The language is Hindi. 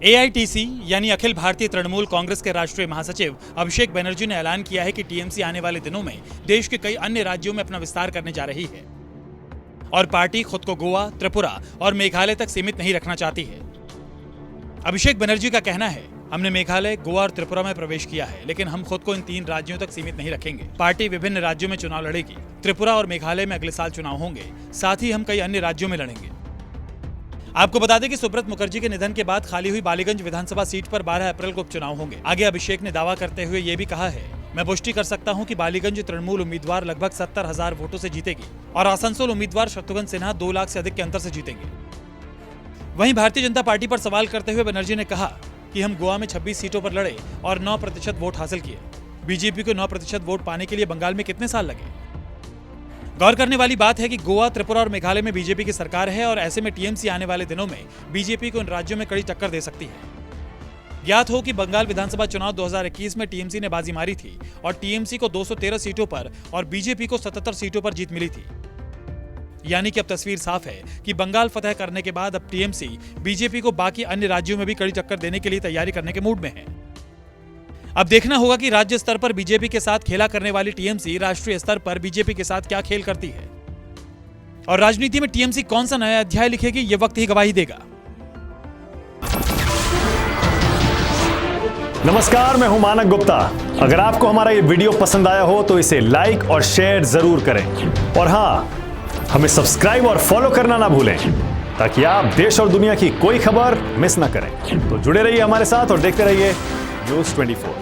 एआईटीसी यानी अखिल भारतीय तृणमूल कांग्रेस के राष्ट्रीय महासचिव अभिषेक बनर्जी ने ऐलान किया है कि टीएमसी आने वाले दिनों में देश के कई अन्य राज्यों में अपना विस्तार करने जा रही है और पार्टी खुद को गोवा, त्रिपुरा और मेघालय तक सीमित नहीं रखना चाहती है। अभिषेक बनर्जी का कहना है, हमने मेघालय, गोवा और त्रिपुरा में प्रवेश किया है, लेकिन हम खुद को इन 3 राज्यों तक सीमित नहीं रखेंगे। पार्टी विभिन्न राज्यों में चुनाव लड़ेगी। त्रिपुरा और मेघालय में अगले साल चुनाव होंगे, साथ ही हम कई अन्य राज्यों में लड़ेंगे। आपको बता दें कि सुब्रत मुखर्जी के निधन के बाद खाली हुई बालीगंज विधानसभा सीट पर 12 अप्रैल को उपचुनाव होंगे। आगे अभिषेक ने दावा करते हुए ये भी कहा है, मैं पुष्टि कर सकता हूं कि बालीगंज तृणमूल उम्मीदवार लगभग 70,000 वोटों से जीतेगी और आसनसोल उम्मीदवार शत्रुघ्न सिन्हा 2 लाख से अधिक के अंतर से जीतेंगे। वहीं भारतीय जनता पार्टी पर सवाल करते हुए बनर्जी ने कहा कि हम गोवा में 26 सीटों पर लड़े और 9% वोट हासिल किए। बीजेपी को 9% वोट पाने के लिए बंगाल में कितने साल लगे? गौर करने वाली बात है कि गोवा, त्रिपुरा और मेघालय में बीजेपी की सरकार है और ऐसे में टीएमसी आने वाले दिनों में बीजेपी को इन राज्यों में कड़ी टक्कर दे सकती है। ज्ञात हो कि बंगाल विधानसभा चुनाव 2021 में टीएमसी ने बाजी मारी थी और टीएमसी को 213 सीटों पर और बीजेपी को 77 सीटों पर जीत मिली थी। यानी कि अब तस्वीर साफ है कि बंगाल फतह करने के बाद अब टीएमसी बीजेपी को बाकी अन्य राज्यों में भी कड़ी टक्कर देने के लिए तैयारी करने के मूड में है। अब देखना होगा कि राज्य स्तर पर बीजेपी के साथ खेला करने वाली टीएमसी राष्ट्रीय स्तर पर बीजेपी के साथ क्या खेल करती है और राजनीति में टीएमसी कौन सा नया अध्याय लिखेगी, ये वक्त ही गवाही देगा। नमस्कार, मैं हूं मानक गुप्ता। अगर आपको हमारा ये वीडियो पसंद आया हो तो इसे लाइक और शेयर जरूर करें और हां, हमें सब्सक्राइब और फॉलो करना ना भूलें ताकि आप देश और दुनिया की कोई खबर मिस ना करें। तो जुड़े रहिए हमारे साथ और देखते रहिए न्यूज़ 24।